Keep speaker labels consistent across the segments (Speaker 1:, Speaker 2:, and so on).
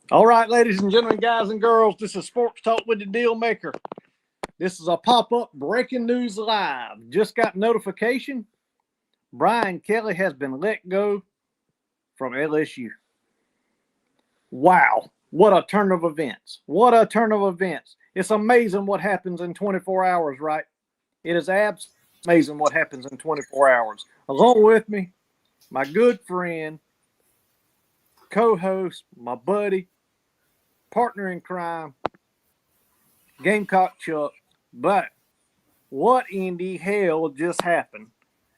Speaker 1: All right, ladies and gentlemen, guys and girls, this is Sports Talk with the Deal Maker. This is a pop-up breaking news live. Just got notification. Bryan Kelly has been let go from LSU. Wow. What a turn of events. What a turn of events. It's amazing what happens in 24 hours, right? It is absolutely amazing what happens in 24 hours. Along with me, my good friend, co-host, my buddy, partner in crime, Gamecock Chuck. But what in the hell just happened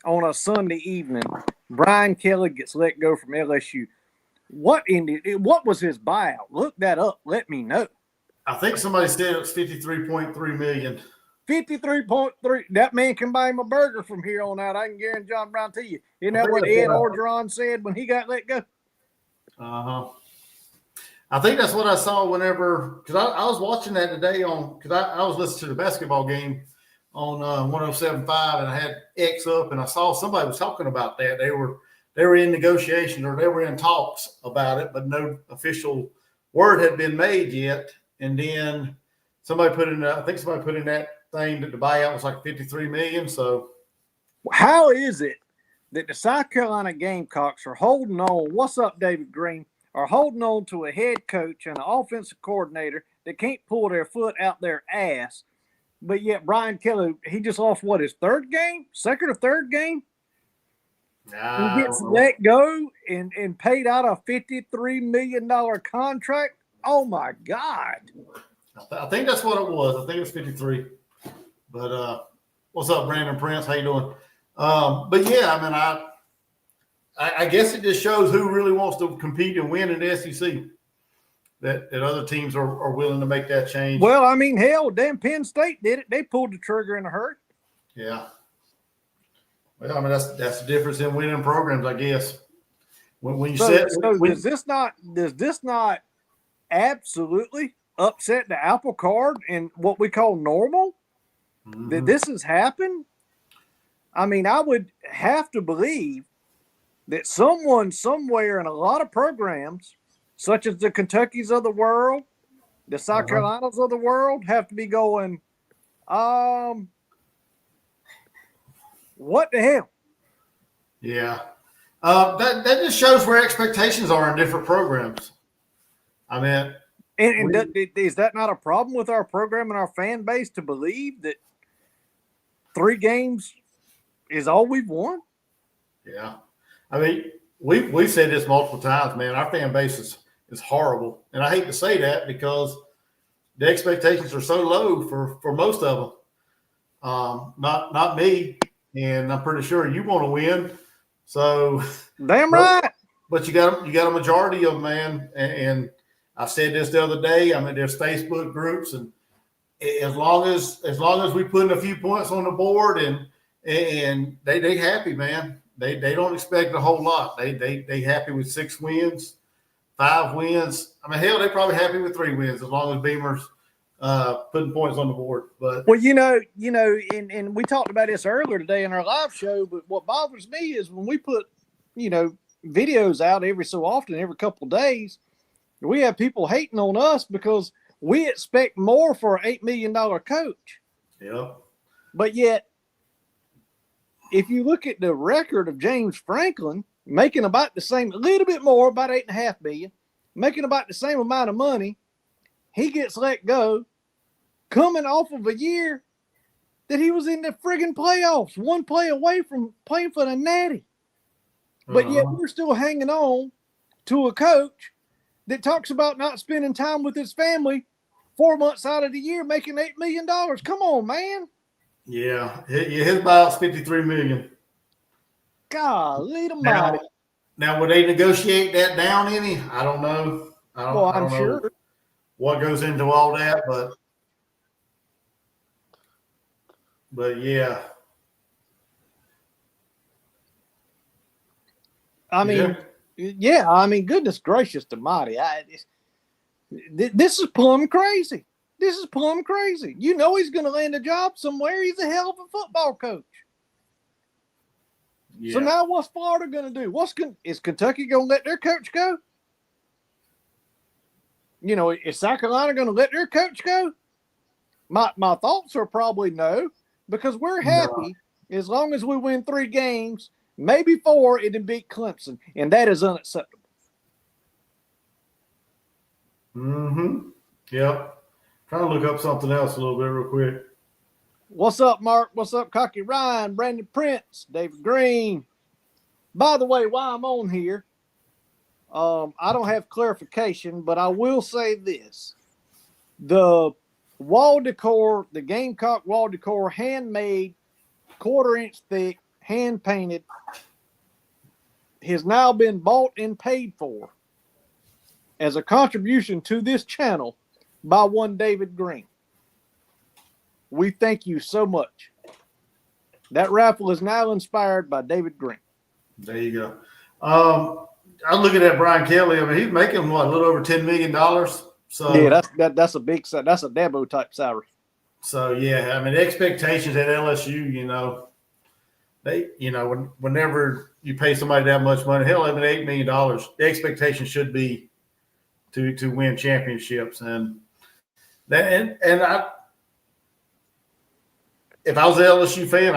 Speaker 1: on a Sunday evening? Bryan Kelly gets let go from LSU. What was his buyout? Look that up. Let me know.
Speaker 2: I think somebody said it was 53.3 million.
Speaker 1: 53.3. That man can buy him a burger from here on out. I can guarantee John Brown to you. Isn't
Speaker 2: I
Speaker 1: that
Speaker 2: think
Speaker 1: what
Speaker 2: that's
Speaker 1: Ed
Speaker 2: what
Speaker 1: Orgeron said when he got let go?
Speaker 2: Uh-huh. I think that's what I saw whenever, because I was watching that today because I was listening to the basketball game on 107.5 and I had X up and I saw somebody was talking about that. They were in negotiations or they were in talks about it, but no official word had been made yet. And then somebody put in, I think somebody put in that thing that the buyout was like 53 million. So
Speaker 1: how is it that the South Carolina Gamecocks are holding on? What's up, David Green? Are holding on to a head coach and an offensive coordinator that can't pull their foot out their ass, but yet Bryan Kelly, he just lost what, his third game, second or third game, and
Speaker 2: I
Speaker 1: gets
Speaker 2: don't know.
Speaker 1: let go and paid out a $53 million contract. Oh my God!
Speaker 2: I think that's what it was. I think it was 53. But what's up, Brandon Prince? How you doing? But yeah, I mean, I guess it just shows who really wants to compete and win in the SEC. That other teams are willing to make that change.
Speaker 1: Well, I mean, hell, damn Penn State did it. They pulled the trigger in a hurry.
Speaker 2: Yeah. Well, I mean, that's the difference in winning programs, I guess. When you
Speaker 1: So,
Speaker 2: set
Speaker 1: so
Speaker 2: when
Speaker 1: does this not absolutely upset the apple cart and what we call normal? That
Speaker 2: Mhm.
Speaker 1: this has happened? I mean, I would have to believe that someone somewhere in a lot of programs, such as the Kentuckys of the world, the South
Speaker 2: Uh-huh.
Speaker 1: Carolinas of the world, have to be going, um, what the hell?
Speaker 2: Yeah. That just shows where expectations are in different programs. I mean, we
Speaker 1: Is that not a problem with our program and our fan base to believe that 3 games is all we've won?
Speaker 2: yeah. I mean, we've said this multiple times, man. Our fan base is horrible, and I hate to say that because the expectations are so low for most of them. Not me, and I'm pretty sure you want to win. So,
Speaker 1: Damn
Speaker 2: but
Speaker 1: right.
Speaker 2: but you got a majority of them, man. And I said this the other day. I mean, there's Facebook groups, and as long as we put in a few points on the board, and they happy, man. They don't expect a whole lot. They happy with 6 wins, 5 wins. I mean, hell, they probably happy with 3 wins as long as Beamer's putting points on the board. But
Speaker 1: Well, and we talked about this earlier today in our live show, but what bothers me is when we put, you know, videos out every so often, every couple of days, we have people hating on us because we expect more for an $8 million coach.
Speaker 2: yeah,
Speaker 1: But yet, if you look at the record of James Franklin making about the same, a little bit more, about 8.5 million, making about the same amount of money, he gets let go, coming off of a year that he was in the friggin' playoffs, one play away from playing for the Natty. But yet
Speaker 2: uh-huh.
Speaker 1: we're still hanging on to a coach that talks about not spending time with his family 4 months out of the year, making $8 million. Come on, man.
Speaker 2: Yeah, his buyout's 53 million.
Speaker 1: Golly
Speaker 2: Now,
Speaker 1: almighty.
Speaker 2: now would they negotiate that down any? I don't know. I don't.
Speaker 1: Well,
Speaker 2: I
Speaker 1: I'm
Speaker 2: don't know
Speaker 1: sure.
Speaker 2: what goes into all that, but yeah,
Speaker 1: I
Speaker 2: you
Speaker 1: mean,
Speaker 2: there?
Speaker 1: yeah, I mean, goodness gracious almighty. This is plumb crazy. This is plumb crazy. You know he's going to land a job somewhere. He's a hell of a football coach. So
Speaker 2: Yeah.
Speaker 1: now what's Florida going to do? Is Kentucky going to let their coach go? You know, is South Carolina going to let their coach go? My thoughts are probably no, because we're happy as long as we win 3 games, maybe 4, and then beat Clemson, and that is unacceptable.
Speaker 2: Mm-hmm. Yep. Trying to look up something else a little bit real quick.
Speaker 1: What's up, Mark? What's up, Cocky Ryan, Brandon Prince, David Green? By the way, while I'm on here, I don't have clarification, but I will say this. The wall decor, the Gamecock wall decor, handmade, 1/4-inch thick, hand painted, has now been bought and paid for as a contribution to this channel by one David Green. We thank you so much. That raffle is now inspired by David Green.
Speaker 2: There you go. I look at that Bryan Kelly. I mean, he's making what, a little over $10 million. So
Speaker 1: yeah, that's a big, that's a Dabo type salary.
Speaker 2: So yeah, I mean, the expectations at LSU, you know, whenever you pay somebody that much money, hell, even $8 million, the expectation should be to win championships, and I, if I was an LSU fan,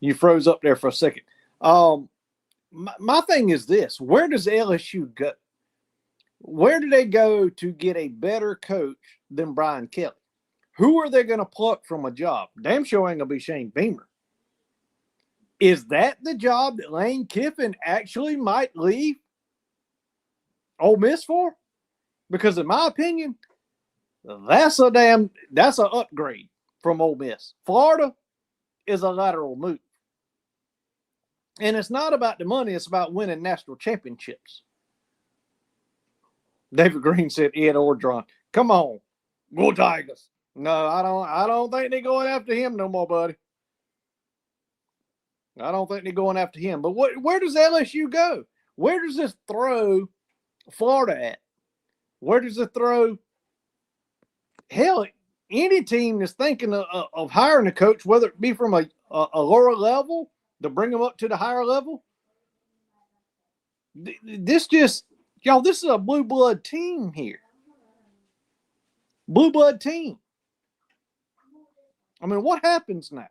Speaker 1: You froze up there for a second. My thing is this: where does LSU go? Where do they go to get a better coach than Bryan Kelly? Who are they going to pluck from a job? Damn sure ain't going to be Shane Beamer. Is that the job that Lane Kiffin actually might leave Ole Miss for? Because in my opinion, that's an upgrade from Ole Miss. Florida is a lateral move. And it's not about the money, it's about winning national championships. David Green said Ed Ordron. Come on. Go Tigers. No, I don't think they're going after him no more, buddy. I don't think they're going after him. But where does LSU go? Where does this throw Florida at? Where does it throw? Hell, any team that's thinking of hiring a coach, whether it be from a lower level to bring them up to the higher level, this is a blue blood team here. Blue blood team. I mean, what happens now?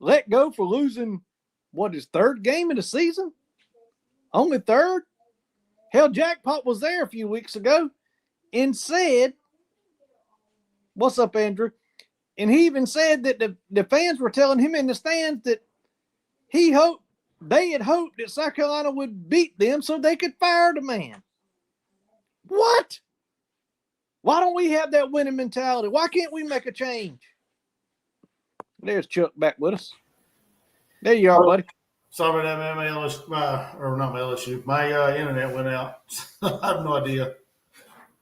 Speaker 1: Let go for losing, his 3rd game of the season? Only 3rd? Hell, Jackpot was there a few weeks ago and said, what's up, Andrew? And he even said that the fans were telling him in the stands that they had hoped that South Carolina would beat them so they could fire the man. What? Why don't we have that winning mentality? Why can't we make a change? There's Chuck back with us. There you are, buddy.
Speaker 2: Sorry about that, man. Not my LSU. My internet went out. I have no idea.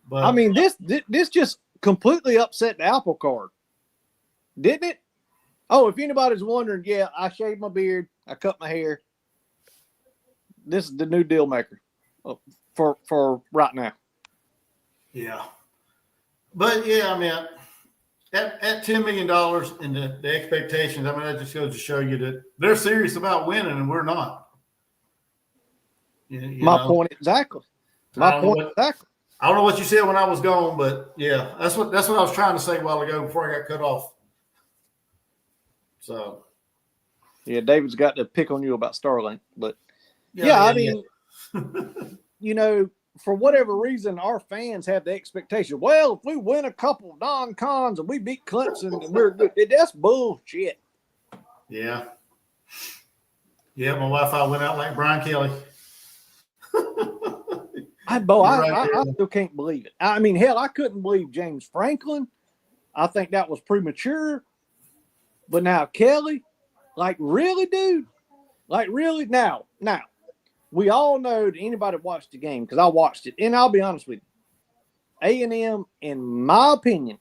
Speaker 2: But
Speaker 1: I mean, this just completely upset the apple cart, didn't it? Oh, if anybody's wondering, yeah, I shaved my beard. I cut my hair. This is the new deal maker for right now.
Speaker 2: Yeah. But, yeah, I mean, at $10 million and the expectations, I mean, that just goes to show you that they're serious about winning and we're not.
Speaker 1: My point exactly. I
Speaker 2: don't know what you said when I was gone, but, yeah, that's what I was trying to say a while ago before I got cut off. So.
Speaker 1: Yeah, David's got to pick on you about Starlink, but I mean, you know, for whatever reason, our fans have the expectation. Well, if we win a couple non-cons and we beat Clemson, and we're good, that's bullshit.
Speaker 2: Yeah. Yeah, my Wi-Fi went out like Bryan Kelly.
Speaker 1: I still can't believe it. I mean, hell, I couldn't believe James Franklin. I think that was premature. But now Kelly, like, really, dude? Like, really? Now, we all know that anybody watched the game, because I watched it, and I'll be honest with you, A&M, in my opinion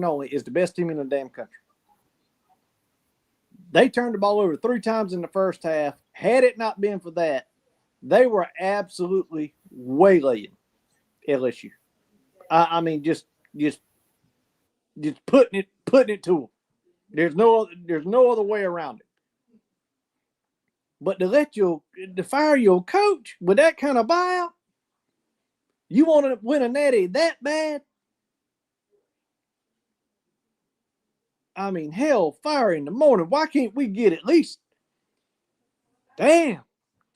Speaker 1: only, is the best team in the damn country. They turned the ball over 3 times in the first half. Had it not been for that, they were absolutely waylaying LSU. I mean, just putting it to them. There's no other way around it. But to fire your coach with that kind of buyout, you want to win a natty that bad? I mean, hell, fire in the morning. Why can't we get at least, 2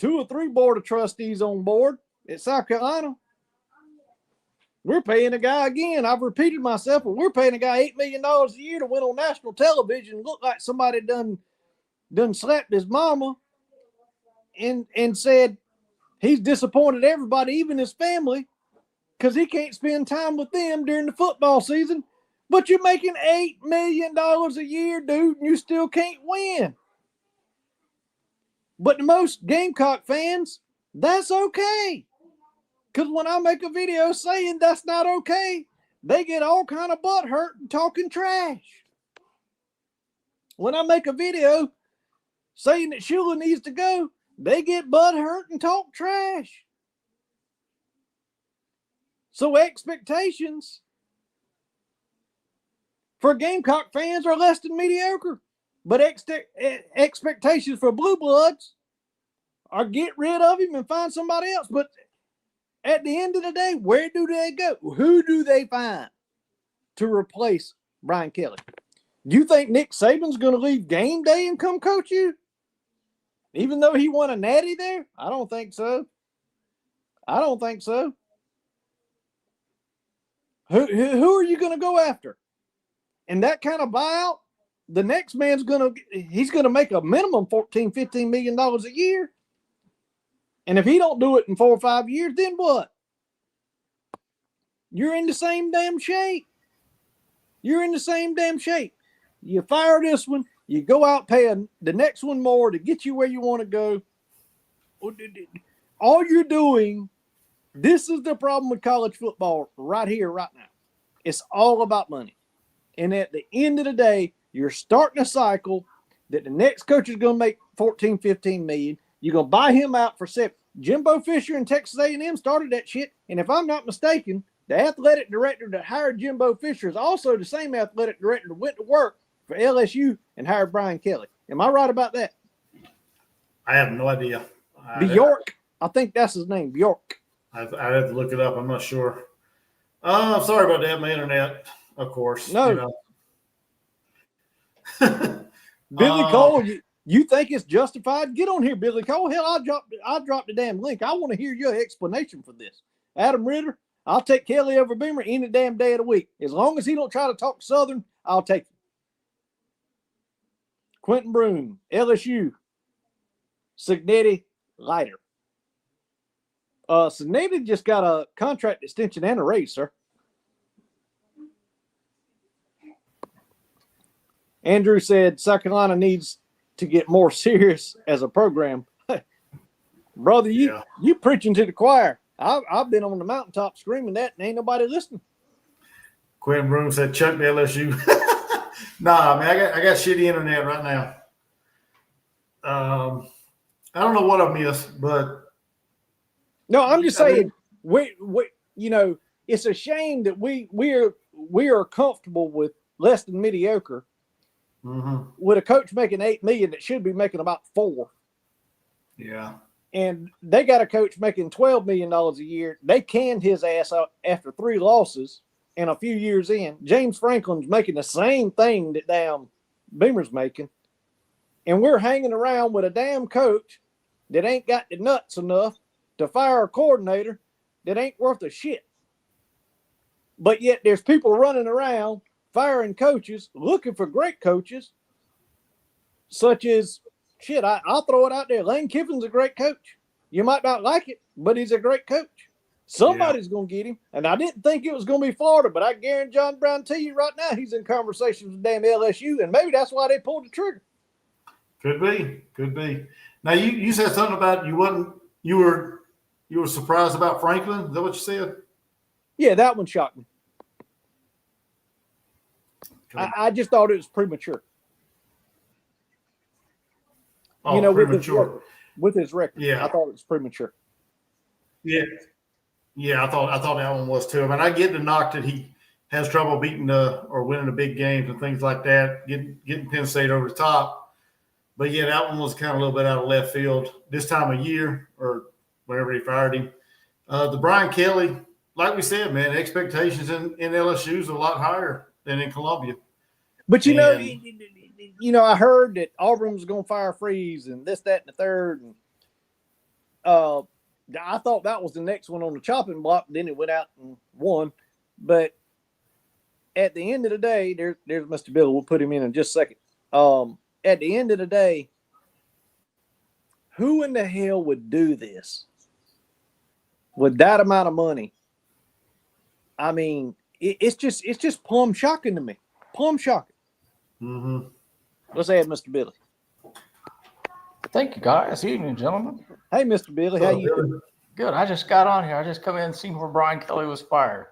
Speaker 1: or 3 board of trustees on board at South Carolina? We're paying a guy again. I've repeated myself, but we're paying a guy $8 million a year to win on national television and look like somebody done slapped his mama and said he's disappointed everybody, even his family, because he can't spend time with them during the football season. But you're making $8 million a year, dude, and you still can't win. But to most Gamecock fans, that's okay. Because when I make a video saying that's not okay, they get all kind of butt hurt and talking trash. When I make a video saying that Shula needs to go, they get butt hurt and talk trash. So expectations for Gamecock fans are less than mediocre. But expectations for Blue Bloods are get rid of him and find somebody else. But at the end of the day, where do they go? Who do they find to replace Bryan Kelly? Do you think Nick Saban's going to leave game day and come coach you? Even though he won a natty there? I don't think so. I don't think so. Who are you going to go after? And that kind of buyout, the next man's he's going to make a minimum $14, $15 million a year. And if he don't do it in 4 or 5 years, then what? You're in the same damn shape. You're in the same damn shape. You fire this one, you go out paying the next one more to get you where you want to go. All you're doing, this is the problem with college football right here, right now. It's all about money. And at the end of the day, you're starting a cycle that the next coach is going to make 14, 15 million. You're going to buy him out for 7. Jimbo Fisher and Texas A&M started that shit. And if I'm not mistaken, the athletic director that hired Jimbo Fisher is also the same athletic director that went to work for LSU and hired Bryan Kelly. Am I right about that?
Speaker 2: I have no idea.
Speaker 1: Bjork. I think that's his name, Bjork.
Speaker 2: I'd have to look it up. I'm not sure. Sorry about that. My internet, of course.
Speaker 1: No.
Speaker 2: You know.
Speaker 1: Billy Cole, you think it's justified? Get on here, Billy Cole. Hell, I dropped the damn link. I want to hear your explanation for this. Adam Ritter, I'll take Kelly over Beamer any damn day of the week. As long as he don't try to talk Southern, I'll take him. Quentin Broom, LSU, Signetti, Leiter. Signetti just got a contract extension and a raise, sir. Andrew said South Carolina needs to get more serious as a program. Brother, you preaching to the choir. I've been on the mountaintop screaming that, and ain't nobody listening.
Speaker 2: Quentin Broom said, "Chuck the LSU." Nah, man, I got shitty internet right now. I don't know what I missed, but
Speaker 1: no, I'm just saying we you know, it's a shame that we are comfortable with less than mediocre.
Speaker 2: Mm-hmm.
Speaker 1: With a coach making $8 million that should be making about $4 million.
Speaker 2: Yeah.
Speaker 1: And they got a coach making $12 million a year. They canned his ass out after 3 losses and a few years in. James Franklin's making the same thing that damn Beamer's making. And we're hanging around with a damn coach that ain't got the nuts enough to fire a coordinator that ain't worth a shit. But yet there's people running around firing coaches, looking for great coaches, such as, I'll throw it out there. Lane Kiffin's a great coach. You might not like it, but he's a great coach. Somebody's going to get him. And I didn't think it was going to be Florida, but I guarantee John Brown to you right now, he's in conversations with damn LSU, and maybe that's why they pulled the trigger.
Speaker 2: Could be. Now you said something about you were surprised about Franklin. Is that what you said?
Speaker 1: Yeah, that one shocked me. I just thought it was premature.
Speaker 2: Oh,
Speaker 1: you know,
Speaker 2: premature.
Speaker 1: With his record.
Speaker 2: Yeah.
Speaker 1: I thought it was premature.
Speaker 2: Yeah. Yeah, I thought that one was too. I mean, I get the knock that he has trouble beating or winning the big games and things like that, getting Penn State over the top. But yeah, that one was kind of a little bit out of left field this time of year or whenever he fired him. The Brian Kelly, like we said, man, expectations in LSU is a lot higher than in Columbia.
Speaker 1: But I heard that Auburn was going to fire Freeze and this, that, and the third. And I thought that was the next one on the chopping block. Then it went out and won. But at the end of the day, there's Mr. Bill. We'll put him in just a second. At the end of the day, who in the hell would do this with that amount of money? I mean, it's just plumb shocking to me. Plumb shocking.
Speaker 2: Mm-hmm.
Speaker 1: Let's add Mr. Billy.
Speaker 3: Thank you, guys. Evening, gentlemen.
Speaker 1: Hey, Mr. Billy, how you doing?
Speaker 3: Good. I just got on here. I just come in and seen where Brian Kelly was fired.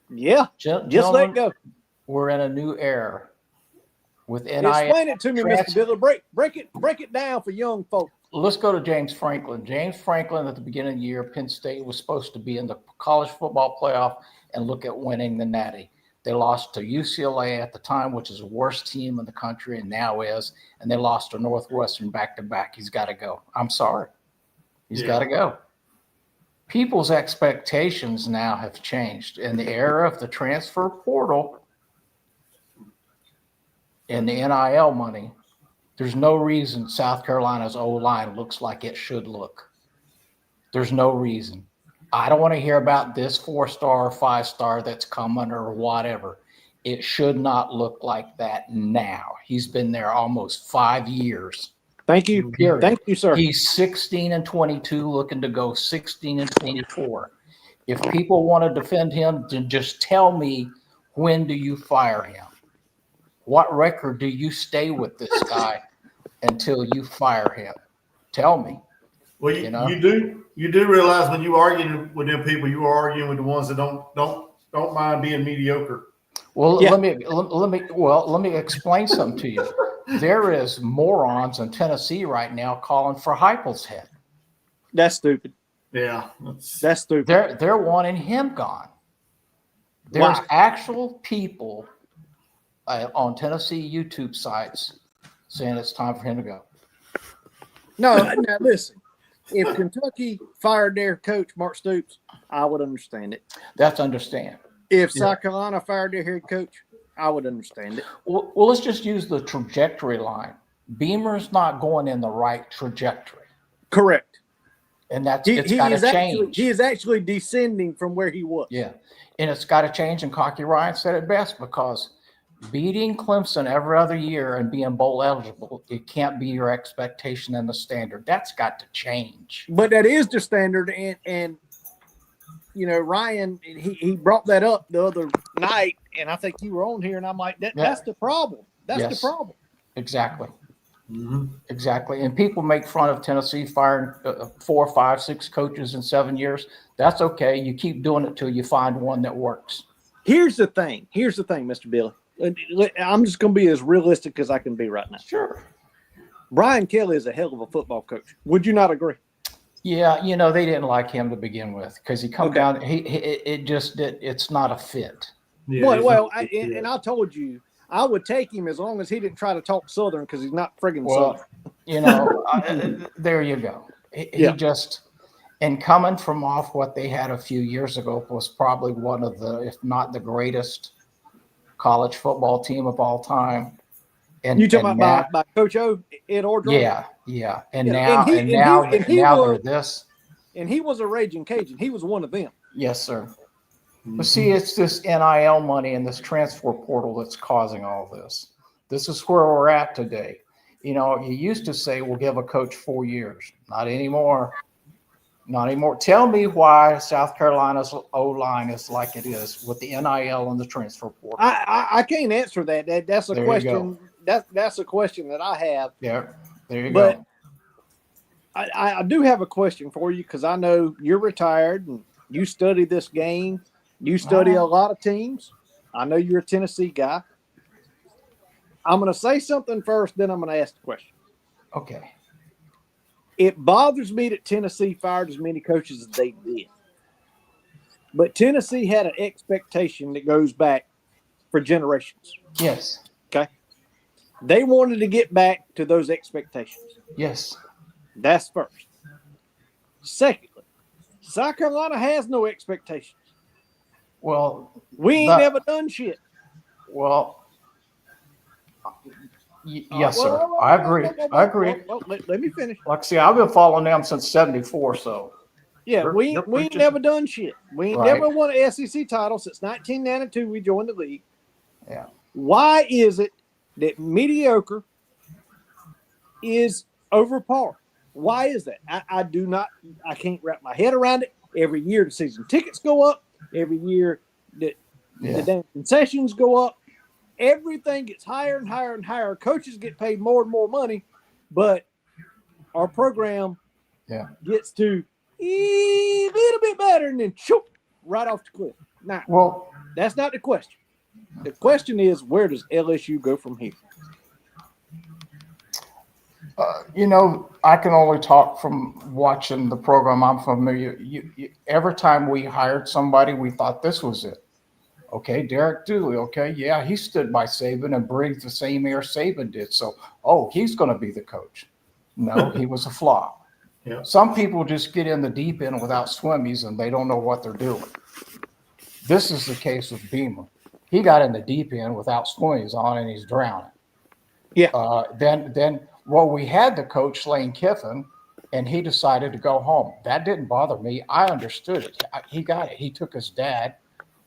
Speaker 1: Yeah, just let it go.
Speaker 3: We're in a new era with NIL.
Speaker 1: Explain it to me, Mr. Billy. Break it down for young folks.
Speaker 3: Let's go to James Franklin. James Franklin, at the beginning of the year, Penn State was supposed to be in the college football playoff and look at winning the Natty. They lost to UCLA at the time, which is the worst team in the country and now is, and they lost to Northwestern back-to-back. He's got to go. I'm sorry. He's got to go. People's expectations now have changed. In the era of the transfer portal and the NIL money, there's no reason South Carolina's O-line looks like it should look. There's no reason. I don't want to hear about this 4-star or 5-star that's coming or whatever. It should not look like that now. He's been there almost 5 years.
Speaker 1: Thank you.
Speaker 3: Period.
Speaker 1: Thank you, sir.
Speaker 3: He's 16-22, looking to go 16-24. If people want to defend him, then just tell me, when do you fire him? What record do you stay with this guy until you fire him? Tell me.
Speaker 2: Well, you do realize when you argue with them people, you are arguing with the ones that don't mind being mediocre.
Speaker 3: Well, yeah. let me explain something to you. There is morons in Tennessee right now calling for Heupel's head.
Speaker 1: That's stupid.
Speaker 2: Yeah,
Speaker 1: that's stupid.
Speaker 3: They're wanting him gone. There's actual people on Tennessee YouTube sites saying it's time for him to go.
Speaker 1: No, now listen. If Kentucky fired their coach, Mark Stoops, I would understand it.
Speaker 3: That's understand.
Speaker 1: If South Carolina fired their head coach, I would understand it.
Speaker 3: Well, let's just use the trajectory line. Beamer's not going in the right trajectory.
Speaker 1: Correct.
Speaker 3: And it's got to change.
Speaker 1: He is actually descending from where he was.
Speaker 3: Yeah. And it's got to change. And Cocky Ryan said it best, because beating Clemson every other year and being bowl eligible, it can't be your expectation and the standard. That's got to change.
Speaker 1: But that is the standard. And Ryan, he brought that up the other night, and I think you were on here, and I'm like, that's the problem. That's the problem.
Speaker 3: Exactly.
Speaker 2: Mm-hmm.
Speaker 3: Exactly. And people make fun of Tennessee firing 4, 5, 6 coaches in 7 years. That's okay. You keep doing it till you find one that works.
Speaker 1: Here's the thing, Mr. Billy. I'm just going to be as realistic as I can be right now.
Speaker 3: Sure.
Speaker 1: Brian Kelly is a hell of a football coach. Would you not agree?
Speaker 3: Yeah, they didn't like him to begin with because he come down. It's not a fit.
Speaker 2: Yeah,
Speaker 1: and I told you I would take him as long as he didn't try to talk Southern, because he's not friggin' Southern.
Speaker 3: There you go. He just, and coming from off what they had a few years ago, was probably one of the, if not the greatest, college football team of all time. And
Speaker 1: you talking about by Coach O, Ed Ordron?
Speaker 3: Yeah. And now they're this.
Speaker 1: And he was a raging Cajun. He was one of them.
Speaker 3: Yes, sir. But see, it's this NIL money and this transfer portal that's causing all this. This is where we're at today. You used to say we'll give a coach 4 years. Not anymore. Not anymore. Tell me why South Carolina's O-line is like it is with the NIL and the transfer portal.
Speaker 1: I can't answer that. That's a question. That's a question that I have.
Speaker 3: Yeah, there you
Speaker 1: go.
Speaker 3: But
Speaker 1: I do have a question for you, because I know you're retired and you study this game. You study a lot of teams. I know you're a Tennessee guy. I'm going to say something first, then I'm going to ask the question.
Speaker 3: Okay.
Speaker 1: It bothers me that Tennessee fired as many coaches as they did. But Tennessee had an expectation that goes back for generations.
Speaker 3: Yes.
Speaker 1: Okay. They wanted to get back to those expectations.
Speaker 3: Yes.
Speaker 1: That's first. Secondly, South Carolina has no expectations.
Speaker 3: Well,
Speaker 1: We ain't never done shit.
Speaker 3: Well, yes, sir. I agree. I agree.
Speaker 1: Let me finish.
Speaker 3: Like I say, I've been following them since '74. So
Speaker 1: yeah, we ain't never done shit. We ain't never won an SEC title since 1992. We joined the league.
Speaker 3: Yeah.
Speaker 1: Why is it that mediocre is over par? Why is that? I can't wrap my head around it. Every year the season tickets go up. Every year the damn concessions go up. Everything gets higher and higher and higher. Coaches get paid more and more money, but our program gets to a little bit better and then choop, right off the cliff. Now, that's not the question. The question is, where does LSU go from here?
Speaker 3: I can only talk from watching the program. I'm familiar. Every time we hired somebody, we thought this was it. Okay, Derek Dooley. Okay, yeah, he stood by Saban and breathed the same air Saban did. So, he's going to be the coach. No, he was a flop.
Speaker 2: Yeah.
Speaker 3: Some people just get in the deep end without swimmies and they don't know what they're doing. This is the case with Beamer. He got in the deep end without swimmies on and he's drowning.
Speaker 1: Yeah.
Speaker 3: Then we had the coach Lane Kiffin, and he decided to go home. That didn't bother me. I understood it. He got it. He took his dad,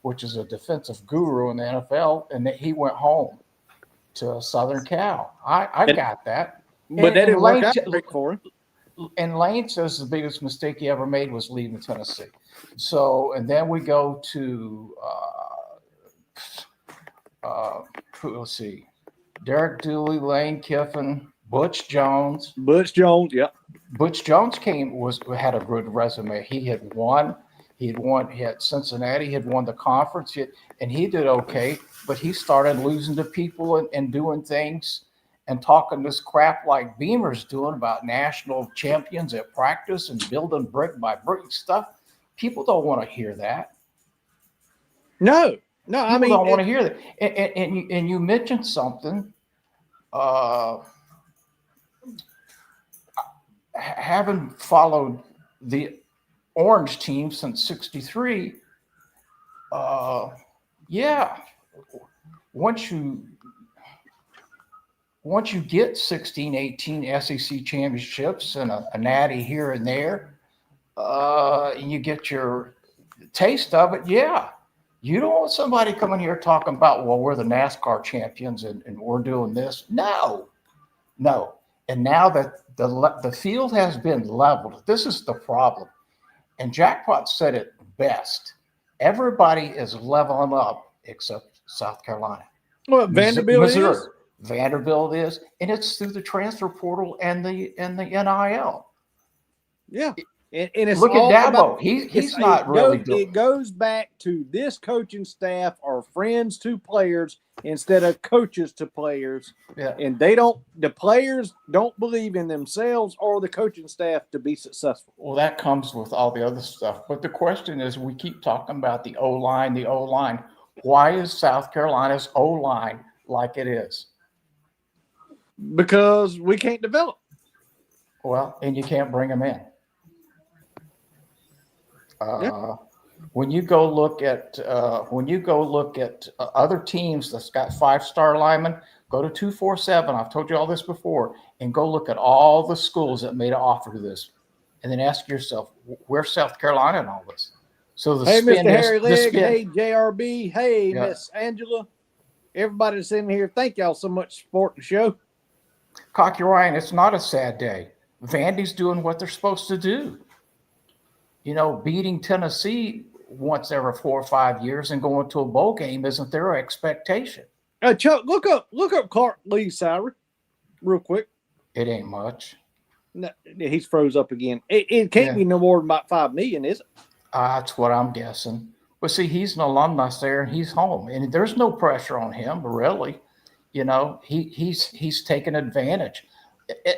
Speaker 3: which is a defensive guru in the NFL, and he went home to Southern Cal. I got that.
Speaker 1: But that didn't work out great for him.
Speaker 3: And Lane says the biggest mistake he ever made was leaving Tennessee. So, and then we go to, let's see, Derek Dooley, Lane Kiffin, Butch Jones.
Speaker 1: Yeah.
Speaker 3: Butch Jones had a good resume. He had Cincinnati, he had won the conference, and he did okay, but he started losing to people and doing things and talking this crap like Beamer's doing about national champions at practice and building brick by brick stuff. People don't want to hear that.
Speaker 1: No,
Speaker 3: I mean, don't want to hear that. And you mentioned something. Having followed the Orange team since '63, once you get 16, 18 SEC championships and a natty here and there, you get your taste of it. Yeah. You don't want somebody coming here talking about, well, we're the NASCAR champions and we're doing this. No. And now that the field has been leveled, this is the problem. And Jackpot said it best. Everybody is leveling up except South Carolina.
Speaker 1: Well, Vanderbilt is.
Speaker 3: Vanderbilt is, and it's through the transfer portal and the NIL.
Speaker 1: Yeah. And it's
Speaker 3: look at Dabo. He's not really doing it.
Speaker 1: It goes back to this coaching staff are friends to players instead of coaches to players.
Speaker 3: Yeah.
Speaker 1: And the players don't believe in themselves or the coaching staff to be successful.
Speaker 3: Well, that comes with all the other stuff. But the question is, we keep talking about the O-line. Why is South Carolina's O-line like it is?
Speaker 1: Because we can't develop.
Speaker 3: Well, and you can't bring them in. When you go look at other teams that's got 5-star linemen, go to 247. I've told you all this before, and go look at all the schools that made an offer to this, and then ask yourself, where's South Carolina in all this? So the
Speaker 1: Mr. Harry Legg, hey JRB, hey Miss Angela, everybody that's in here, thank y'all so much for supporting the show.
Speaker 3: Cocky Ryan, it's not a sad day. Vandy's doing what they're supposed to do. Beating Tennessee once every 4 or 5 years and going to a bowl game isn't their expectation.
Speaker 1: Chuck, look up Clark Lee's salary real quick.
Speaker 3: It ain't much.
Speaker 1: No, he's froze up again. It can't be no more than about $5 million, is it?
Speaker 3: That's what I'm guessing. But see, he's an alumnus there and he's home, and there's no pressure on him, really. He's taken advantage.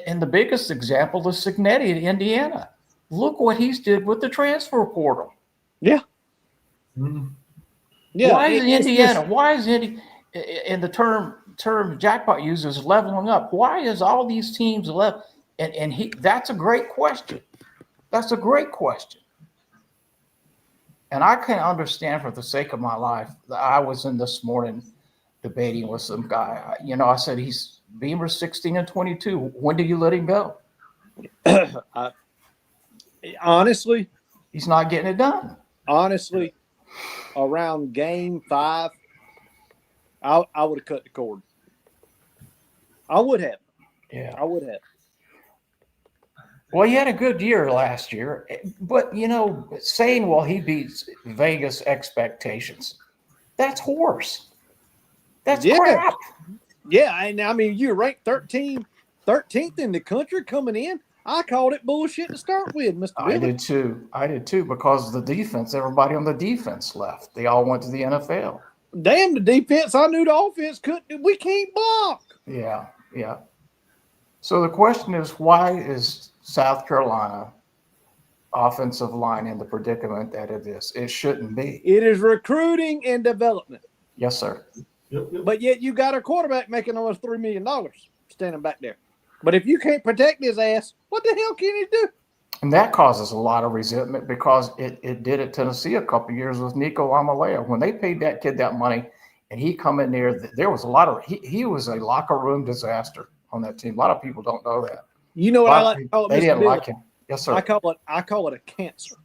Speaker 3: And the biggest example is Cignetti at Indiana. Look what he's did with the transfer portal.
Speaker 1: Yeah.
Speaker 2: Mm-hmm.
Speaker 1: Yeah.
Speaker 3: Why is Indiana? Why is Indiana? In the term term Jackpot uses, leveling up. Why is all these teams level? And that's a great question. That's a great question. And I can't understand for the sake of my life. I was in this morning debating with some guy. I said, he's Beamer's 16-22. When do you let him go?
Speaker 1: Honestly,
Speaker 3: he's not getting it done.
Speaker 1: Honestly, around game 5, I would have cut the cord. I would have.
Speaker 3: Yeah.
Speaker 1: I would have.
Speaker 3: Well, he had a good year last year, but saying, well, he beats Vegas expectations, that's horse. That's crap.
Speaker 1: Yeah, and I mean, you're ranked 13th in the country coming in. I called it bullshit to start with, Mr. Billy.
Speaker 3: I did too, because the defense, everybody on the defense left. They all went to the NFL.
Speaker 1: Damn the defense. I knew the offense couldn't. We can't block.
Speaker 3: Yeah. So the question is, why is South Carolina offensive line in the predicament that it is? It shouldn't be.
Speaker 1: It is recruiting and development.
Speaker 3: Yes, sir.
Speaker 2: Yep.
Speaker 1: But yet you got a quarterback making almost $3 million standing back there. But if you can't protect his ass, what the hell can he do?
Speaker 3: And that causes a lot of resentment, because it did at Tennessee a couple of years with Nico Amalea. When they paid that kid that money and he come in there was a lot of he was a locker room disaster on that team. A lot of people don't know that.
Speaker 1: You know what I like to call it,
Speaker 3: They
Speaker 1: Mr.
Speaker 3: didn't
Speaker 1: Billy?
Speaker 3: like him. Yes, sir.
Speaker 1: I call it a cancer.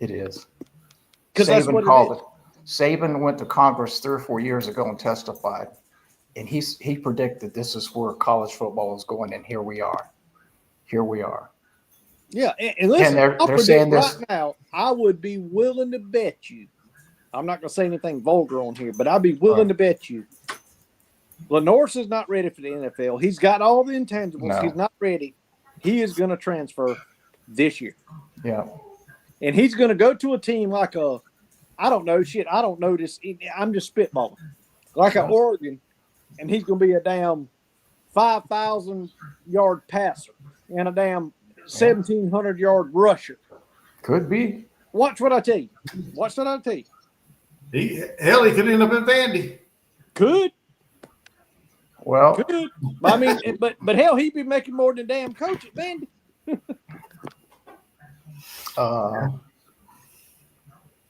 Speaker 3: It is.
Speaker 1: Because that's what
Speaker 3: called it. Saban went to Congress 3 or 4 years ago and testified, and he predicted this is where college football is going, and here we are.
Speaker 1: Yeah, and listen,
Speaker 3: And they're saying this
Speaker 1: right now. I would be willing to bet you. I'm not going to say anything vulgar on here, but I'd be willing to bet you. Lenorse is not ready for the NFL. He's got all the intangibles.
Speaker 3: No.
Speaker 1: He's not ready. He is going to transfer this year.
Speaker 3: Yeah.
Speaker 1: And he's going to go to a team like I don't know this. I'm just spitballing. Like an Oregon, and he's going to be a damn 5,000-yard passer and a damn 1,700-yard rusher.
Speaker 3: Could be.
Speaker 1: Watch what I tell you.
Speaker 2: He could end up in Vandy.
Speaker 1: Could.
Speaker 3: Well,
Speaker 1: Could. I mean, but hell, he'd be making more than damn coach at Vandy.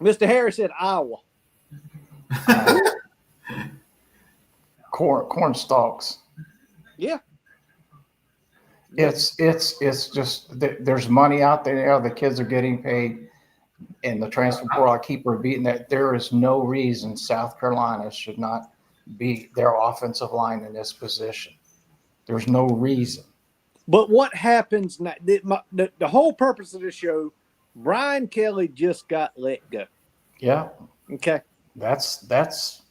Speaker 1: Mr. Harris said Iowa.
Speaker 3: corn stalks.
Speaker 1: Yeah.
Speaker 3: It's just there's money out there. The kids are getting paid, and the transfer portal. I keep repeating that there is no reason South Carolina should not be their offensive line in this position. There's no reason.
Speaker 1: But what happens now? The whole purpose of this show, Brian Kelly just got let go.
Speaker 3: Yeah.
Speaker 1: Okay.
Speaker 3: That's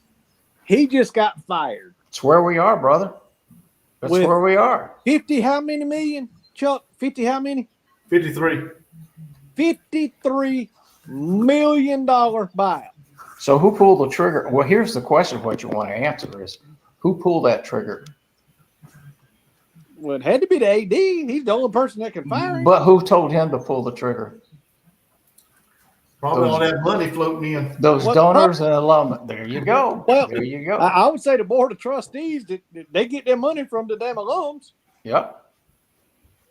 Speaker 1: He just got fired.
Speaker 3: It's where we are, brother. That's where we are.
Speaker 1: 50 how many million, Chuck? 50 how many?
Speaker 2: 53.
Speaker 1: $53 million buyout.
Speaker 3: So who pulled the trigger? Well, here's the question. What you want to answer is, who pulled that trigger?
Speaker 1: Well, it had to be the AD. He's the only person that can fire him.
Speaker 3: But who told him to pull the trigger?
Speaker 2: Probably all that money floating in.
Speaker 3: Those donors and alumni. There you go.
Speaker 1: Well,
Speaker 3: there you go.
Speaker 1: I would say the board of trustees, they get their money from the damn alums.
Speaker 3: Yep.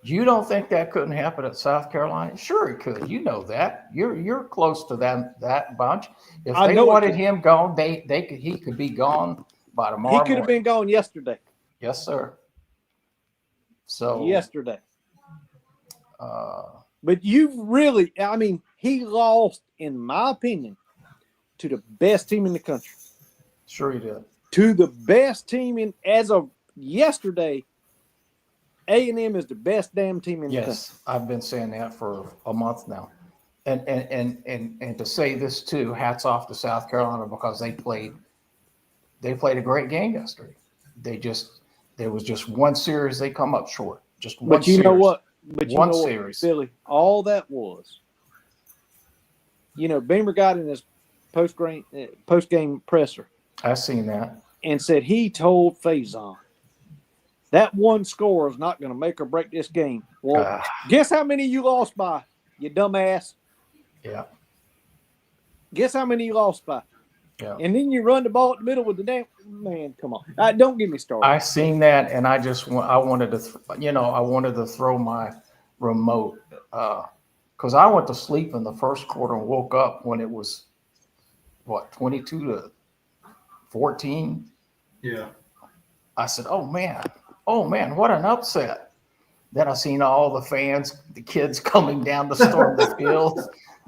Speaker 3: You don't think that couldn't happen at South Carolina? Sure, it could. You know that. You're close to that bunch. If they wanted him gone, he could be gone by tomorrow.
Speaker 1: He could have been gone yesterday.
Speaker 3: Yes, sir. So
Speaker 1: yesterday. But he lost, in my opinion, to the best team in the country.
Speaker 3: Sure he did. To
Speaker 1: the best team as of yesterday. A&M is the best damn team in the country. Yes,
Speaker 3: I've been saying that for a month now. And to say this too, hats off to South Carolina, because they played a great game yesterday. There was just one series they come up short. Just one series.
Speaker 1: Know what? But
Speaker 3: one series.
Speaker 1: Billy, all that was, Beamer got in his post-game presser.
Speaker 3: I seen that.
Speaker 1: And said he told Faison, that one score is not going to make or break this game. Well, guess how many you lost by, you dumbass?
Speaker 3: Yeah.
Speaker 1: Guess how many you lost by?
Speaker 3: Yeah.
Speaker 1: And then you run the ball at the middle with the damn man. Come on, don't get me started.
Speaker 3: I seen that, and I wanted to throw my remote because I went to sleep in the first quarter and woke up when it was 22-14.
Speaker 2: Yeah.
Speaker 3: I said, oh man, what an upset. Then I seen all the fans, the kids coming down to storm the field.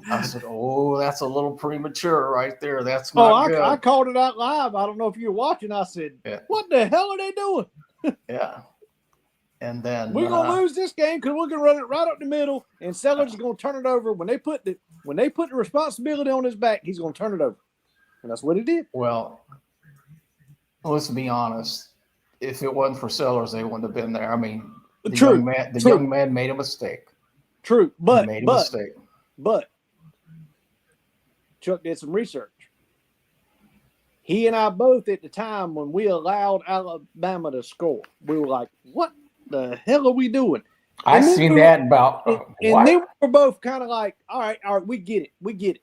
Speaker 3: I said, oh, that's a little premature right there. That's not good.
Speaker 1: I called it out live. I don't know if you were watching. I said, what the hell are they doing?
Speaker 3: Yeah. And then
Speaker 1: we're going to lose this game because we're going to run it right up the middle, and Sellers is going to turn it over. When they put the responsibility on his back, he's going to turn it over. And that's what he did.
Speaker 3: Well, let's be honest. If it wasn't for Sellers, they wouldn't have been there. I mean, the young man made a mistake.
Speaker 1: True. But Chuck did some research. He and I both at the time when we allowed Alabama to score, we were like, what the hell are we doing?
Speaker 3: I seen that about
Speaker 1: and then we were both kind of like, all right, we get it.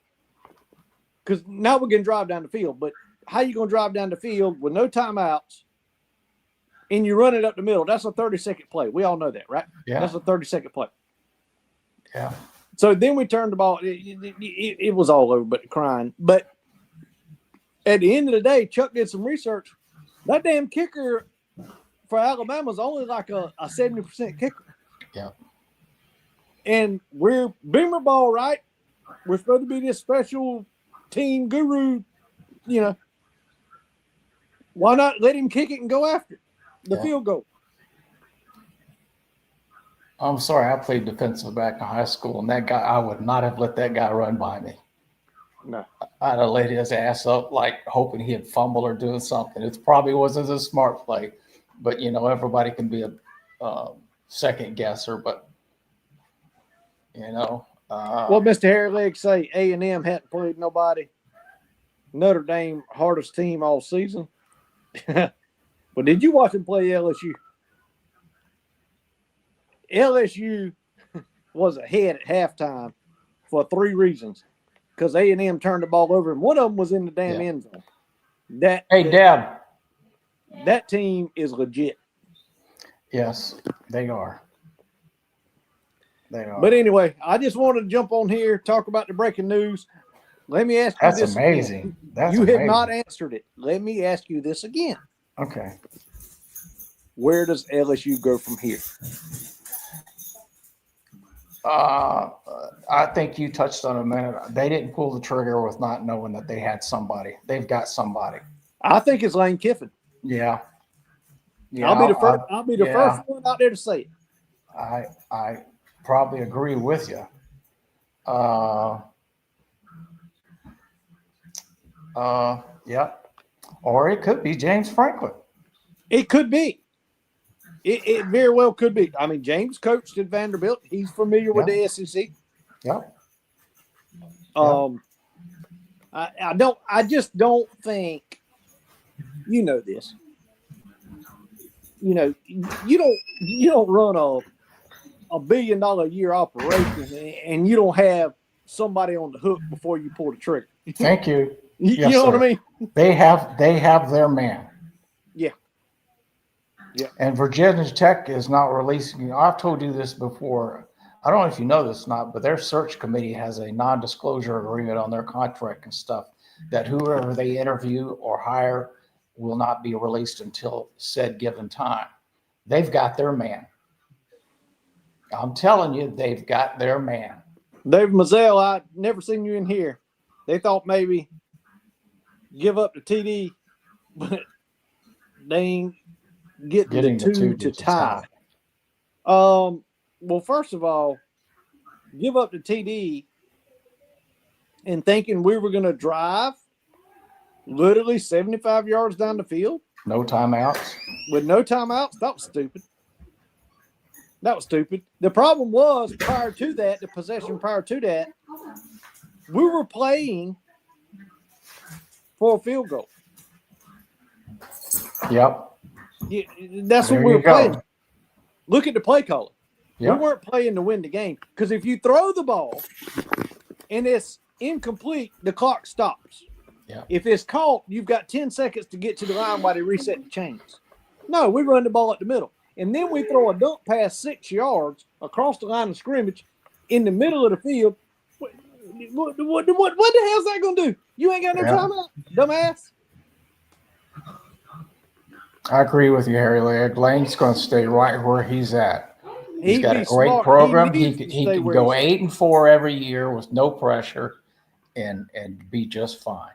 Speaker 1: Because now we're going to drive down the field. But how you going to drive down the field with no timeouts and you run it up the middle? That's a 30-second play. We all know that, right?
Speaker 3: Yeah.
Speaker 1: That's a 30-second play.
Speaker 3: Yeah.
Speaker 1: So then we turned the ball. It was all over but crying. But at the end of the day, Chuck did some research. That damn kicker for Alabama is only like a 70% kicker.
Speaker 3: Yeah.
Speaker 1: And we're Beamer ball, right? We're supposed to be this special team guru, Why not let him kick it and go after the field goal?
Speaker 3: I'm sorry, I played defensive back in high school, and that guy, I would not have let that guy run by me.
Speaker 1: No.
Speaker 3: I'd have laid his ass up, like hoping he'd fumble or doing something. It probably wasn't a smart play, but everybody can be a second guesser. But
Speaker 1: what Mr. Hairleg say? A&M hadn't played nobody. Notre Dame hardest team all season. But did you watch him play LSU? LSU was ahead at halftime for 3 reasons. Because A&M turned the ball over, and one of them was in the damn end zone.
Speaker 3: Dad.
Speaker 1: That team is legit.
Speaker 3: Yes, they are. They are.
Speaker 1: But anyway, I just wanted to jump on here, talk about the breaking news. Let me ask you this.
Speaker 3: That's amazing.
Speaker 1: You have not answered it. Let me ask you this again.
Speaker 3: Okay.
Speaker 1: Where does LSU go from here?
Speaker 3: I think you touched on a minute. They didn't pull the trigger with not knowing that they had somebody. They've got somebody.
Speaker 1: I think it's Lane Kiffin.
Speaker 3: Yeah.
Speaker 1: I'll be the first. I'll be the first one out there to say it.
Speaker 3: I probably agree with you. Yeah. Or it could be James Franklin.
Speaker 1: It could be. It very well could be. I mean, James coached at Vanderbilt. He's familiar with the SEC.
Speaker 3: Yeah.
Speaker 1: I just don't think, this. You don't run a $1 billion a year operation and you don't have somebody on the hook before you pull the trigger.
Speaker 3: Thank you.
Speaker 1: You know what I mean?
Speaker 3: They have their man.
Speaker 1: Yeah. Yeah.
Speaker 3: And Virginia Tech is not releasing. I've told you this before. I don't know if you know this or not, but their search committee has a non-disclosure agreement on their contract and stuff that whoever they interview or hire will not be released until said given time. They've got their man. I'm telling you, they've got their man.
Speaker 1: Dave Mazzell, I never seen you in here. They thought maybe give up the TD, but they ain't getting the two to tie. Well, first of all, give up the TD and thinking we were going to drive literally 75 yards down the field.
Speaker 3: No timeouts.
Speaker 1: With no timeouts? That was stupid. The problem was prior to that, the possession prior to that, we were playing for a field goal.
Speaker 3: Yep.
Speaker 1: Yeah, that's what we were playing. Look at the play caller.
Speaker 3: Yep.
Speaker 1: We weren't playing to win the game. Because if you throw the ball and it's incomplete, the clock stops.
Speaker 3: Yeah.
Speaker 1: If it's caught, you've got 10 seconds to get to the line while they reset the chains. No, we run the ball at the middle. And then we throw a dump pass 6 yards across the line of scrimmage in the middle of the field. What the hell's that going to do? You ain't got no timeout, dumbass.
Speaker 3: I agree with you, Harry Laird. Lane's going to stay right where he's at. He's got a great
Speaker 1: smart.
Speaker 3: program.
Speaker 1: He
Speaker 3: can go 8-4 every year with no pressure and be just fine.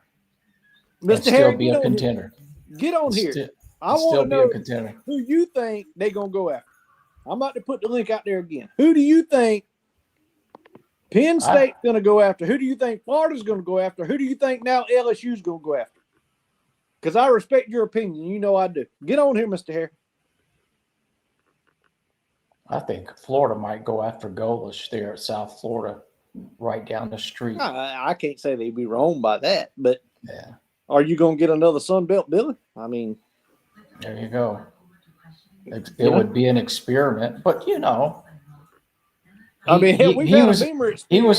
Speaker 1: Mr. Harry, be a contender. Get on here. I want to know who you think they're going to go after. I'm about to put the link out there again. Who do you think Penn State's going to go after? Who do you think Florida's going to go after? Who do you think now LSU's going to go after? Because I respect your opinion. You know I do. Get on here, Mr. Harry.
Speaker 3: I think Florida might go after Golish there at South Florida, right down the street.
Speaker 1: I can't say they'd be wrong by that, but
Speaker 3: yeah.
Speaker 1: Are you going to get another Sun Belt Billy? I mean,
Speaker 3: there you go. It would be an experiment, but he was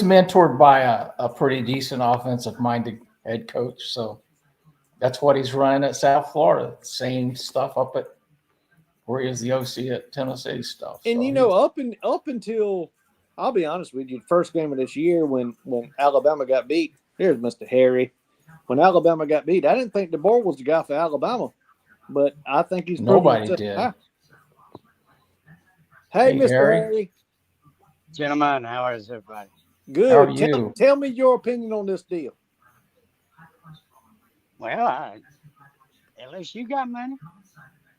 Speaker 3: mentored by a pretty decent offensive-minded head coach, so that's what he's running at South Florida. Same stuff up at where he is the OC at Tennessee stuff.
Speaker 1: And up until I'll be honest with you, first game of this year when Alabama got beat. Here's Mr. Harry. When Alabama got beat, I didn't think DeBoer was the guy for Alabama, but I think he's
Speaker 3: nobody did.
Speaker 1: Hey, Mr. Harry.
Speaker 4: Gentlemen, how is everybody?
Speaker 1: Good.
Speaker 3: How are you?
Speaker 1: Tell me your opinion on this deal.
Speaker 4: Well, LSU got money.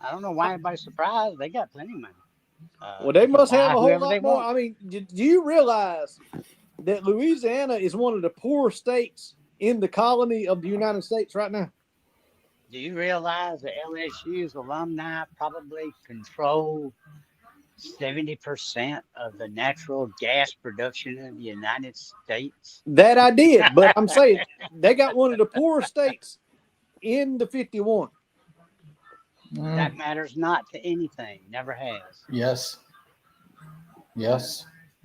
Speaker 4: I don't know why everybody's surprised. They got plenty of money.
Speaker 1: Well, they must have a whole lot more. I mean, do you realize that Louisiana is one of the poor states in the colony of the United States right now?
Speaker 4: Do you realize that LSU's alumni probably control 70% of the natural gas production in the United States?
Speaker 1: That I did, but I'm saying they got one of the poorest states in the 51.
Speaker 4: That matters not to anything. Never has.
Speaker 1: Yes.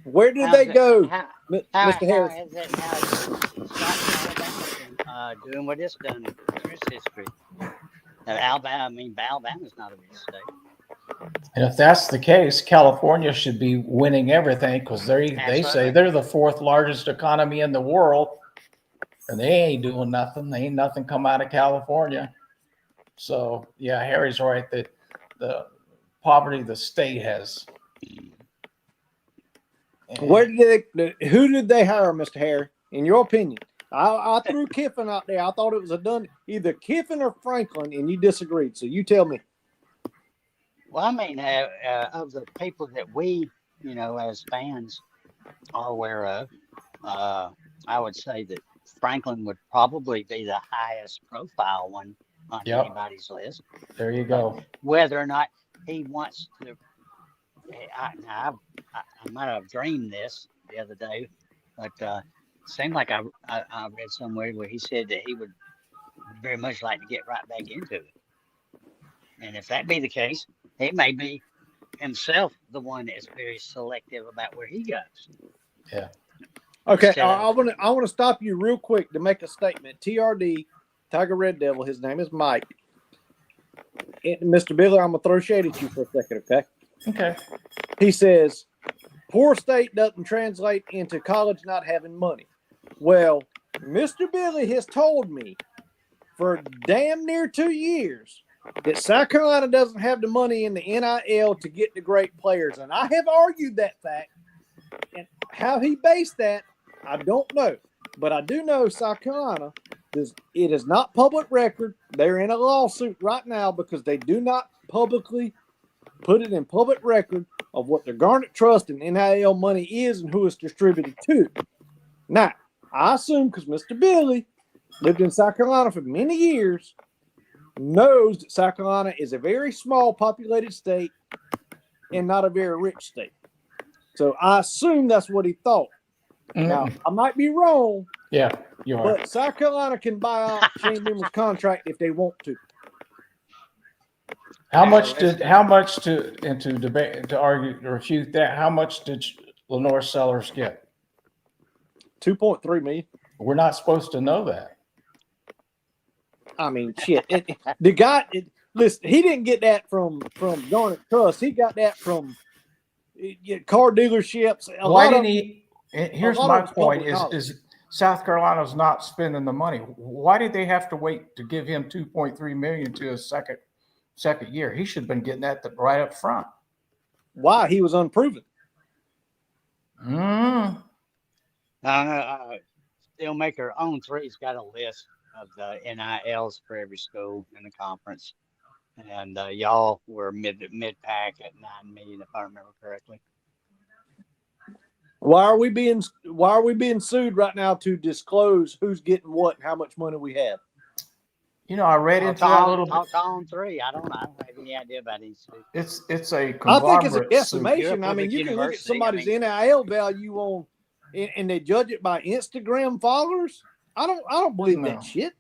Speaker 1: Where did they go, Mr. Harris?
Speaker 4: Doing what it's done in its history. Alabama's not a big state.
Speaker 3: And if that's the case, California should be winning everything because they say they're the fourth largest economy in the world, and they ain't doing nothing. They ain't nothing come out of California. So yeah, Harry's right that the poverty the state has.
Speaker 1: Who did they hire, Mr. Harry? In your opinion, I threw Kiffin out there. I thought it was either Kiffin or Franklin, and you disagreed. So you tell me.
Speaker 4: Well, I mean, of the people that we, as fans are aware of, I would say that Franklin would probably be the highest profile one on anybody's list.
Speaker 3: There you go.
Speaker 4: Whether or not he wants to, I might have dreamed this the other day, but it seemed like I read somewhere where he said that he would very much like to get right back into it. And if that be the case, he may be himself the one that's very selective about where he goes.
Speaker 3: Yeah.
Speaker 1: Okay, I want to stop you real quick to make a statement. TRD, Tiger Red Devil, his name is Mike. And Mr. Billy, I'm going to throw shade at you for a second, okay?
Speaker 3: Okay.
Speaker 1: He says, poor state doesn't translate into college not having money. Well, Mr. Billy has told me for damn near 2 years that South Carolina doesn't have the money in the NIL to get the great players. And I have argued that fact. And how he based that, I don't know. But I do know South Carolina, it is not public record. They're in a lawsuit right now because they do not publicly put it in public record of what the Garnet Trust and NIL money is and who it's distributed to. Now, I assume because Mr. Billy lived in South Carolina for many years, knows that South Carolina is a very small populated state and not a very rich state. So I assume that's what he thought. Now, I might be wrong.
Speaker 3: Yeah, you are.
Speaker 1: But South Carolina can buy out Shane Beamer's contract if they want to.
Speaker 3: How much to debate, to argue, to refute that, how much did Lenore Sellers get?
Speaker 1: $2.3 million.
Speaker 3: We're not supposed to know that.
Speaker 1: I mean, shit. The guy, listen, he didn't get that from Garnet Trust. He got that from car dealerships.
Speaker 3: Why didn't he? Here's
Speaker 1: lot
Speaker 3: my
Speaker 1: of it's
Speaker 3: point:
Speaker 1: public knowledge.
Speaker 3: is South Carolina's not spending the money? Why did they have to wait to give him $2.3 million to his second year? He should have been getting that right up front.
Speaker 1: Why? He was unproven.
Speaker 3: Mm.
Speaker 4: Steelmaker on three's got a list of the NILs for every school in the conference, and y'all were mid pack at 9 million, if I remember correctly.
Speaker 1: Why are we being sued right now to disclose who's getting what and how much money we have?
Speaker 3: You know, I read into that a little bit.
Speaker 4: Talk on three. I don't have any idea about these two.
Speaker 3: It's a
Speaker 1: I
Speaker 3: conglomerate.
Speaker 1: think it's a estimation.
Speaker 4: You're a
Speaker 1: I mean,
Speaker 4: public
Speaker 1: you can look at
Speaker 4: university.
Speaker 1: somebody's NIL value on, and they judge it by Instagram followers. I don't believe that shit.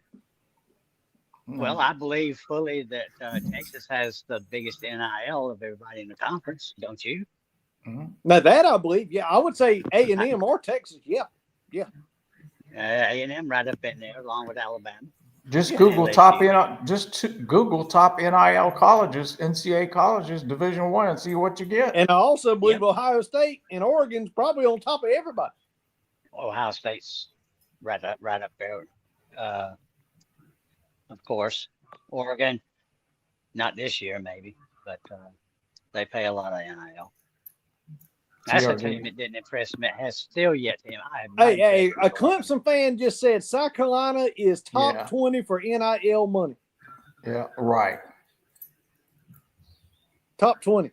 Speaker 3: No.
Speaker 4: Well, I believe fully that Texas has the biggest NIL of everybody in the conference. Don't you?
Speaker 3: Mm-hmm.
Speaker 1: Now that I believe, yeah, I would say A&M or Texas, yeah.
Speaker 4: A&M right up in there, along with Alabama.
Speaker 3: Just Google Google top NIL colleges, NCAA colleges, Division I, and see what you get.
Speaker 1: And I also believe Ohio State and Oregon's probably on top of everybody.
Speaker 4: Ohio State's right up there. Of course, Oregon, not this year maybe, but they pay a lot of NIL. That's a team that didn't impress me. Has still yet to him.
Speaker 1: Hey, a Clemson fan just said South Carolina is top 20 for NIL money.
Speaker 3: Yeah, right.
Speaker 1: Top 20.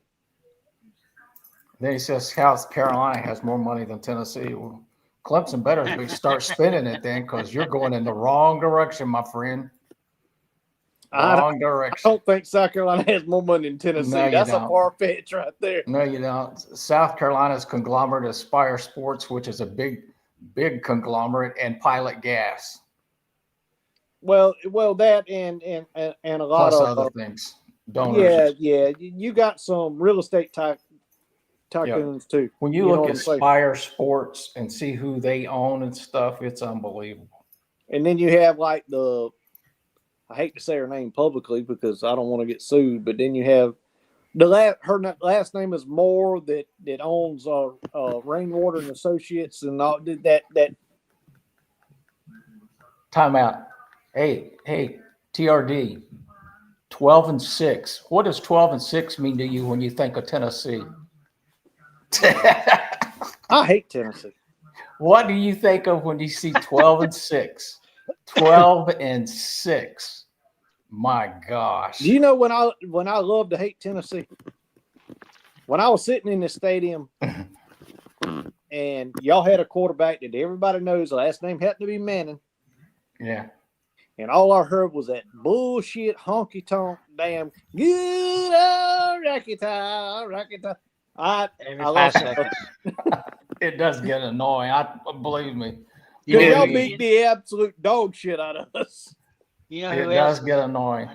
Speaker 3: Then he says South Carolina has more money than Tennessee. Well, Clemson better start spending it then, because you're going in the wrong direction, my friend. Wrong direction.
Speaker 1: I don't think South Carolina has more money than Tennessee.
Speaker 3: No,
Speaker 1: that's a far fetch right there.
Speaker 3: No, you don't. South Carolina's conglomerate is Spire Sports, which is a big conglomerate, and Pilot Gas.
Speaker 1: Well, that and a lot
Speaker 3: plus
Speaker 1: of
Speaker 3: other things. Donors.
Speaker 1: Yeah. You got some real estate tycoons too.
Speaker 3: When you look at Spire Sports and see who they own and stuff, it's unbelievable.
Speaker 1: And then you have like I hate to say her name publicly because I don't want to get sued, but then you have her last name is Moore that owns Rainwater and Associates and all that.
Speaker 3: Time out. Hey, TRD. 12-6. What does 12-6 mean to you when you think of Tennessee?
Speaker 1: I hate Tennessee.
Speaker 3: What do you think of when you see 12-6? 12-6. My gosh.
Speaker 1: Do you know when I love to hate Tennessee? When I was sitting in the stadium and y'all had a quarterback that everybody knows the last name happened to be Manning.
Speaker 3: Yeah.
Speaker 1: And all I heard was that bullshit honky tonk damn good old rocky top. I lost that.
Speaker 3: It does get annoying. Believe me.
Speaker 1: Y'all beat the absolute dog shit out of us.
Speaker 4: You know
Speaker 3: it does get annoying.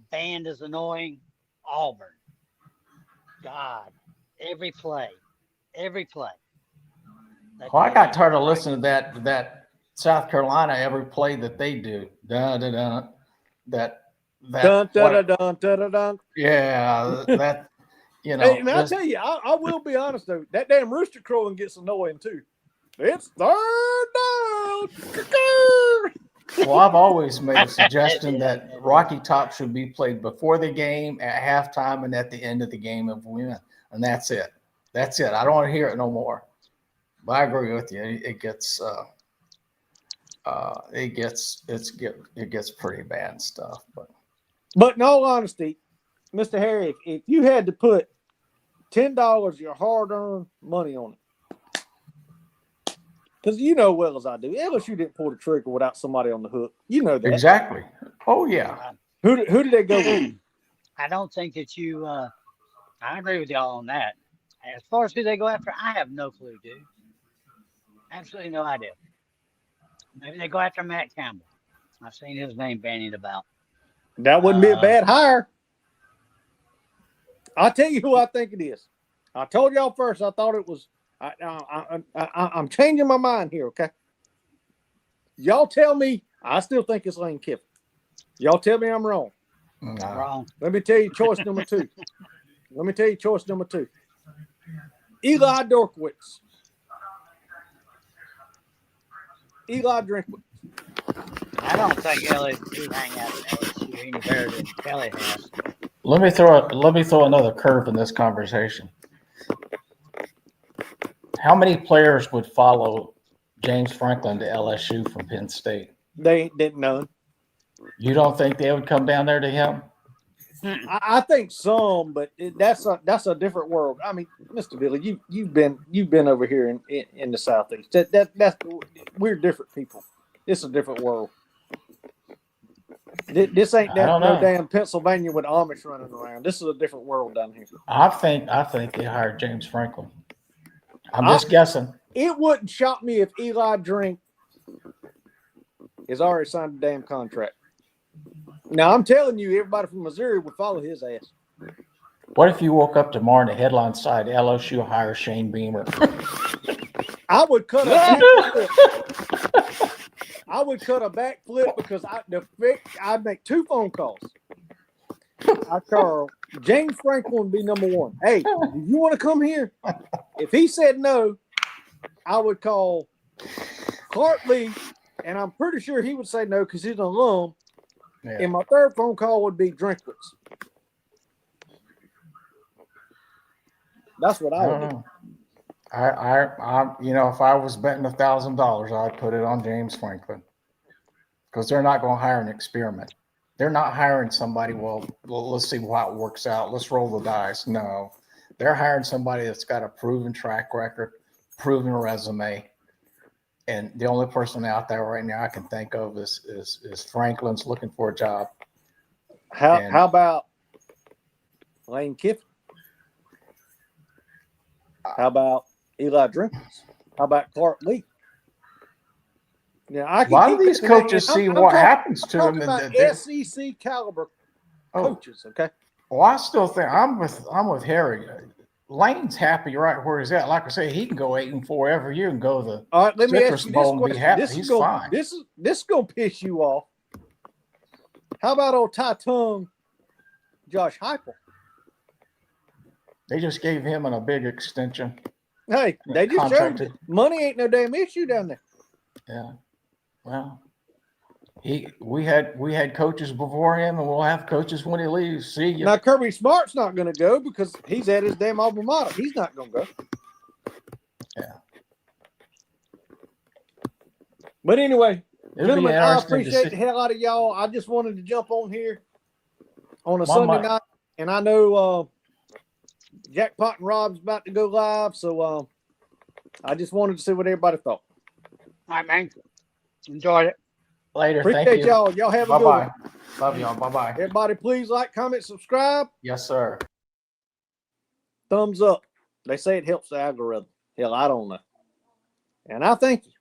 Speaker 4: Band is annoying. Auburn. God, every play.
Speaker 3: Well, I got tired of listening to that South Carolina every play that they do. Dun, dun, dun. Dun, dun, dun, dun, dun, dun. Yeah, that you know.
Speaker 1: Hey, and I'll tell you, I will be honest though, that damn rooster crowing gets annoying too. It's third down.
Speaker 3: Well, I've always made a suggestion that Rocky Top should be played before the game, at halftime, and at the end of the game if we win. And that's it. That's it. I don't want to hear it no more. But I agree with you. It gets pretty bad stuff.
Speaker 1: But in all honesty, Mr. Harry, if you had to put $10 your hard-earned money on it, because you know well as I do, LSU didn't pull the trigger without somebody on the hook. You know that.
Speaker 3: Exactly. Oh, yeah.
Speaker 1: Who did they go with?
Speaker 4: I don't think that you I agree with y'all on that. As far as who they go after, I have no clue, dude. Absolutely no idea. Maybe they go after Matt Campbell. I've seen his name bandied about.
Speaker 1: That wouldn't be a bad hire. I'll tell you who I think it is. I told y'all first I thought it was I'm changing my mind here, okay? Y'all tell me. I still think it's Lane Kiffin. Y'all tell me I'm wrong.
Speaker 3: No.
Speaker 4: Wrong.
Speaker 1: Let me tell you choice number two. Eli Dorkowitz. Eli Drinkwitz.
Speaker 4: I don't think LSU hang out at LSU any better than Kelly has.
Speaker 3: Let me throw another curve in this conversation. How many players would follow James Franklin to LSU from Penn State?
Speaker 1: They didn't none.
Speaker 3: You don't think they would come down there to him?
Speaker 1: I think some, but that's a different world. I mean, Mr. Billy, you've been over here in the Southeast. That's we're different people. It's a different world. This ain't
Speaker 3: I don't
Speaker 1: no
Speaker 3: know.
Speaker 1: damn Pennsylvania with Amish running around. This is a different world down here.
Speaker 3: I think they hired James Franklin. I'm just guessing.
Speaker 1: It wouldn't shock me if Eli Drink has already signed a damn contract. Now I'm telling you, everybody from Missouri would follow his ass.
Speaker 3: What if you woke up tomorrow and the headline side LSU hires Shane Beamer?
Speaker 1: I would cut a backflip. I would cut a backflip because I'd make 2 phone calls. I'd call James Franklin would be number 1. Hey, do you want to come here? If he said no, I would call Clark Lee, and I'm pretty sure he would say no because he's an alum.
Speaker 3: Yeah.
Speaker 1: And my 3rd phone call would be Drinkwitz. That's what I would do.
Speaker 3: I if I was betting $1,000, I'd put it on James Franklin because they're not going to hire an experiment. They're not hiring somebody. Well, let's see how it works out. Let's roll the dice. No, they're hiring somebody that's got a proven track record, proven resume. And the only person out there right now I can think of is Franklin's looking for a job.
Speaker 1: How about Lane Kiffin? How about Eli Drinkwitz? How about Clark Lee? Now, I
Speaker 3: A lot of these coaches see what happens to them.
Speaker 1: About SEC caliber coaches, okay?
Speaker 3: Well, I still think I'm with Harry. Lane's happy right where he's at. Like I say, he can go 8-4 every year and go to the
Speaker 1: All right, let me
Speaker 3: Citrus
Speaker 1: ask you
Speaker 3: Bowl
Speaker 1: this
Speaker 3: and
Speaker 1: question.
Speaker 3: be happy. He's fine.
Speaker 1: This is gonna piss you off. How about old tie tongue Josh Heupel?
Speaker 3: They just gave him a big extension.
Speaker 1: Hey, they just showed you money ain't no damn issue down there.
Speaker 3: Yeah. Well, we had coaches before him, and we'll have coaches when he leaves. See you.
Speaker 1: Now Kirby Smart's not going to go because he's at his damn alma mater. He's not going to go.
Speaker 3: Yeah.
Speaker 1: But anyway, gentlemen, I appreciate
Speaker 3: the
Speaker 1: the hell out of y'all. I just wanted to jump on here on a Sunday night, and I know Jackpot and Rob's about to go live, so I just wanted to see what everybody thought.
Speaker 4: All right, man. Enjoyed it.
Speaker 3: Later.
Speaker 1: Appreciate
Speaker 3: Thank you.
Speaker 1: y'all. Y'all have a good one.
Speaker 3: Love y'all. Bye-bye.
Speaker 1: Everybody, please like, comment, subscribe.
Speaker 3: Yes, sir.
Speaker 1: Thumbs up. They say it helps the algorithm. Hell, I don't know. And I thank you.